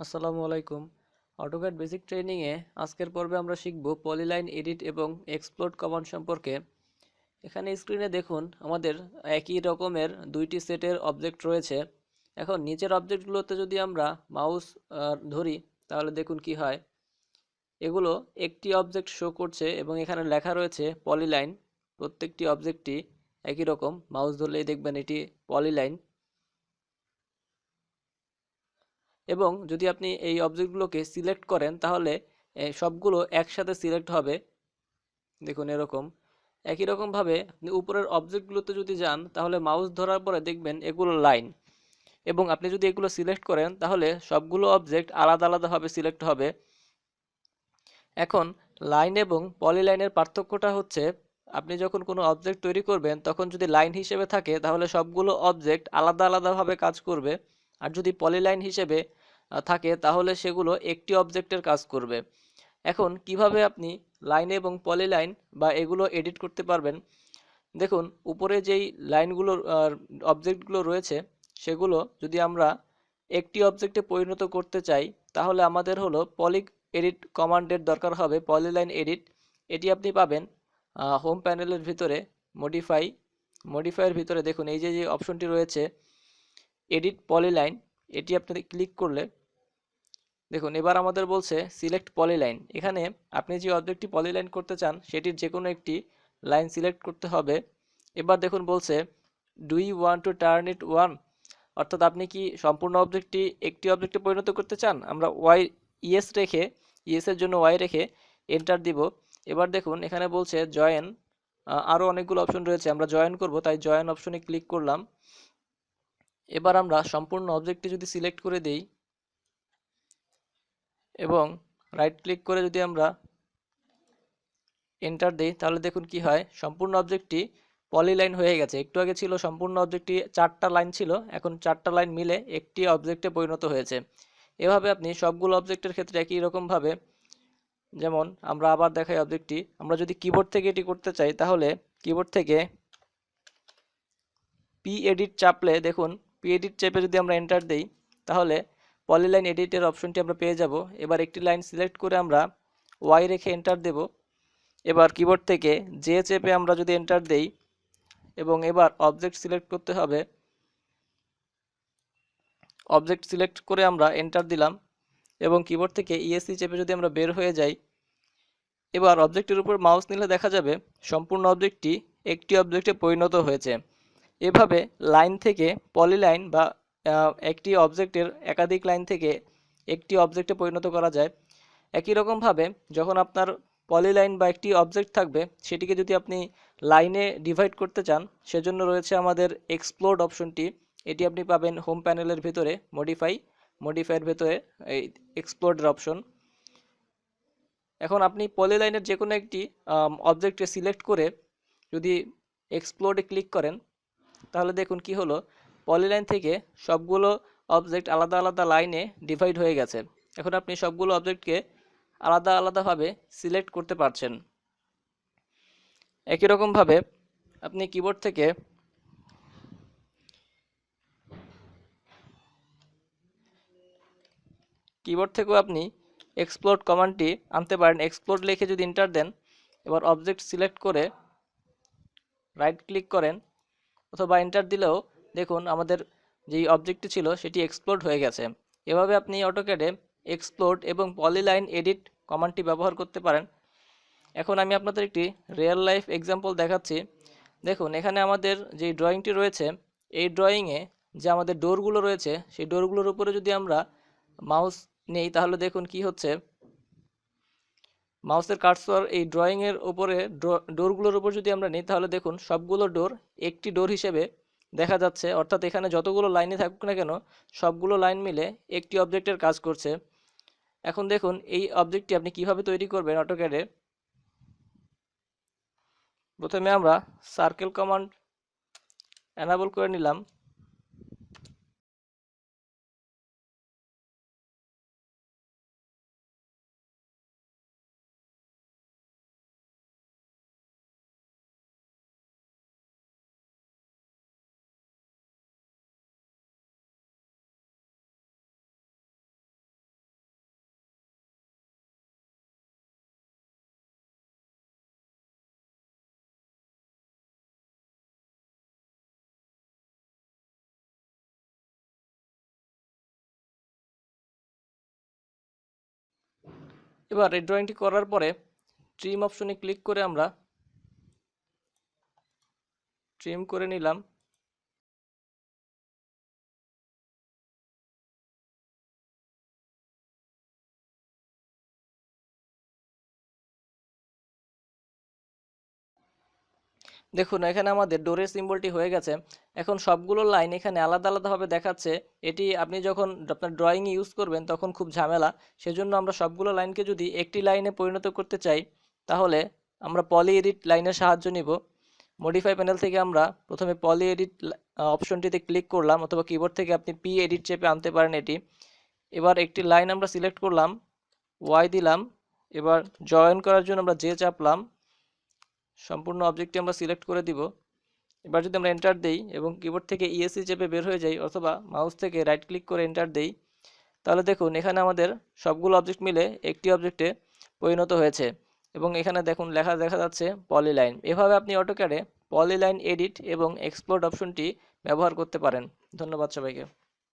আসসালামু আলাইকুম। AutoCAD basic ট্রেনিংয়ে আজকের পর্বে আমরা শিখব পলিলাইন এডিট এবং এক্সপ্লোড কমান্ড সম্পর্কে। এখানে স্ক্রিনে দেখুন আমাদের একই রকমের দুইটি সেটের অবজেক্ট রয়েছে। এখন নিচের অবজেক্টগুলোতে যদি আমরা মাউস ধরি তাহলে দেখুন কি হয়। এগুলো একটি অবজেক্ট শো করছে এবং এখানে লেখা রয়েছে পলিলাইন। প্রত্যেকটি অবজেক্টই একই রকম, মাউস ধরলেই দেখবেন এটি পলিলাইন। এবং যদি আপনি এই অবজেক্টগুলোকে সিলেক্ট করেন তাহলে সবগুলো একসাথে সিলেক্ট হবে। দেখুন এরকম। একই রকমভাবে আপনি উপরের অবজেক্টগুলোতে যদি যান তাহলে মাউস ধরার পরে দেখবেন এগুলো লাইন, এবং আপনি যদি এগুলো সিলেক্ট করেন তাহলে সবগুলো অবজেক্ট আলাদা আলাদাভাবে সিলেক্ট হবে। এখন লাইন এবং পলিলাইনের পার্থক্যটা হচ্ছে, আপনি যখন কোনো অবজেক্ট তৈরি করবেন তখন যদি লাইন হিসেবে থাকে তাহলে সবগুলো অবজেক্ট আলাদা আলাদাভাবে কাজ করবে, আর যদি পলিলাইন হিসেবে থাকে তাহলে সেগুলো একটি অবজেক্টের কাজ করবে। এখন কিভাবে আপনি লাইন এবং পলিলাইন বা এগুলো এডিট করতে পারবেন, দেখুন উপরে যেই লাইনগুলো অবজেক্টগুলো রয়েছে সেগুলো যদি আমরা একটি অবজেক্টে পরিণত করতে চাই তাহলে আমাদের হলো পলি এডিট কমান্ডের দরকার হবে, পলিলাইন এডিট। এটি আপনি পাবেন হোম প্যানেলের ভিতরে মডিফাইয়ের ভিতরে। দেখুন এই যে যে অপশনটি রয়েছে এডিট পলিলাইন, এটি আপনি ক্লিক করলে দেখুন এবার আমাদের বলছে সিলেক্ট পলিলাইন। এখানে আপনি যে অবজেক্টটি পলিলাইন করতে চান সেটির যে কোনো একটি লাইন সিলেক্ট করতে হবে। এবার দেখুন বলছে do you want to turn it on, অর্থাৎ আপনি কি সম্পূর্ণ অবজেক্টটি একটি অবজেক্টে পরিণত করতে চান। আমরা ইয়েস রেখে, ইয়েসের জন্য ওয়াই রেখে এন্টার দিব। এবার দেখুন এখানে বলছে জয়েন, আরও অনেকগুলো অপশন রয়েছে, আমরা জয়েন করব তাই জয়েন অপশনে ক্লিক করলাম। এবার আমরা সম্পূর্ণ অবজেক্টটি যদি সিলেক্ট করে দেই এবং রাইট ক্লিক করে যদি আমরা এন্টার দেই তাহলে দেখুন কি হয়, সম্পূর্ণ অবজেক্টটি পলিলাইন হয়ে গেছে। একটু আগে ছিল সম্পূর্ণ অবজেক্টটি চারটা লাইন ছিল, এখন চারটা লাইন মিলে একটি অবজেক্টে পরিণত হয়েছে। এভাবে আপনি সবগুলো অবজেক্টের ক্ষেত্রে একই রকমভাবে, যেমন আমরা আবার দেখাই অবজেক্টটি, আমরা যদি কিবোর্ড থেকে এটি করতে চাই তাহলে কিবোর্ড থেকে পি এডিট চাপলে দেখুন, পি এডিট চেপে যদি আমরা এন্টার দেই তাহলে পলিলাইন এডিটের অপশনটি আমরা পেয়ে যাব। এবার একটি লাইন সিলেক্ট করে আমরা ওয়াই রেখে এন্টার দেব। এবার কিবোর্ড থেকে জে চেপে আমরা যদি এন্টার দেই এবং এবার অবজেক্ট সিলেক্ট করতে হবে, অবজেক্ট সিলেক্ট করে আমরা এন্টার দিলাম এবং কিবোর্ড থেকে ইএসসি চেপে যদি আমরা বের হয়ে যাই, এবার অবজেক্টের উপর মাউস নিলে দেখা যাবে সম্পূর্ণ অবজেক্টটি একটি অবজেক্টে পরিণত হয়েছে। এভাবে লাইন থেকে পলিলাইন বা একটি অবজেক্টের একাধিক লাইন থেকে একটি অবজেক্টে পরিণত করা যায়। একই রকমভাবে যখন আপনার পলিলাইন বা একটি অবজেক্ট থাকবে সেটিকে যদি আপনি লাইনে ডিভাইড করতে চান সেজন্য রয়েছে আমাদের এক্সপ্লোড অপশনটি। এটি আপনি পাবেন হোম প্যানেলের ভিতরে মডিফাইয়ের ভিতরে এই এক্সপ্লোডের অপশন। এখন আপনি পলিলাইনের যে কোনো একটি অবজেক্টকে সিলেক্ট করে যদি এক্সপ্লোডে ক্লিক করেন তাহলে দেখুন কি হলো, পলিলাইন থেকে সবগুলো অবজেক্ট আলাদা আলাদা লাইনে ডিভাইড হয়ে গেছে। এখন আপনি সবগুলো অবজেক্টকে আলাদা আলাদাভাবে সিলেক্ট করতে পারছেন। একই রকমভাবে আপনি কিবোর্ড থেকেও আপনি এক্সপ্লোড কমান্ডটি আনতে পারেন। এক্সপ্লোড লিখে যদি এন্টার দেন, এবার অবজেক্ট সিলেক্ট করে রাইট ক্লিক করেন অথবা এন্টার দিলেও দেখুন আমাদের যেই অবজেক্টটি ছিল সেটি এক্সপ্লোড হয়ে গেছে। এভাবে আপনি অটোক্যাডে এক্সপ্লোড এবং পলিলাইন এডিট কমান্ডটি ব্যবহার করতে পারেন। এখন আমি আপনাদের একটি রিয়েল লাইফ এক্সাম্পল দেখাচ্ছি। দেখুন এখানে আমাদের যে ড্রয়িংটি রয়েছে, এই ড্রয়িংয়ে যে আমাদের ডোরগুলো রয়েছে সেই ডোরগুলোর উপরে যদি আমরা মাউস নেই তাহলে দেখুন কি হচ্ছে, মাউসের কার্সর এই ড্রয়িংয়ের উপরে ডোরগুলোর উপর যদি আমরা নিই তাহলে দেখুন সবগুলো ডোর একটি ডোর হিসেবে দেখা যাচ্ছে, অর্থাৎ এখানে যতগুলো লাইনে থাকুক না কেন সবগুলো লাইন মিলে একটি অবজেক্টের কাজ করছে। এখন দেখুন এই অবজেক্টটি আপনি কিভাবে তৈরি করবেন অটোক্যাডে। প্রথমে আমরা সার্কেল কমান্ড এনাবল করে নিলাম। এবার এই ড্রয়িংটি করার পরে ট্রিম অপশনে ক্লিক করে আমরা ট্রিম করে নিলাম। দেখুন এখানে আমাদের ডোরের সিম্বলটি হয়ে গেছে। এখন সবগুলো লাইন এখানে আলাদা আলাদাভাবে দেখাচ্ছে। এটি আপনি যখন আপনার ড্রয়িং ইউজ করবেন তখন খুব ঝামেলা। সেজন্য আমরা সবগুলো লাইনকে যদি একটি লাইনে পরিণত করতে চাই তাহলে আমরা পলি এডিট লাইনের সাহায্য নিব। মডিফাই প্যানেল থেকে আমরা প্রথমে পলি এডিট অপশনটিতে ক্লিক করলাম, অথবা কিবোর্ড থেকে আপনি পি এডিট চেপে আনতে পারেন এটি। এবার একটি লাইন আমরা সিলেক্ট করলাম, ওয়াই দিলাম। এবার জয়েন করার জন্য আমরা জে চাপলাম। সম্পূর্ণ অবজেক্টটি আমরা সিলেক্ট করে দিব। এবার যদি আমরা এন্টার দেই এবং কিবোর্ড থেকে ইএসসি চেপে বের হয়ে যাই, অথবা মাউস থেকে রাইট ক্লিক করে এন্টার দেই, তাহলে দেখুন এখানে আমাদের সবগুলো অবজেক্ট মিলে একটি অবজেক্টে পরিণত হয়েছে। এবং এখানে দেখুন লেখা দেখা যাচ্ছে পলিলাইন। এভাবে আপনি অটোক্যাডে পলিলাইন এডিট এবং এক্সপ্লোর অপশনটি ব্যবহার করতে পারেন। ধন্যবাদ সবাইকে।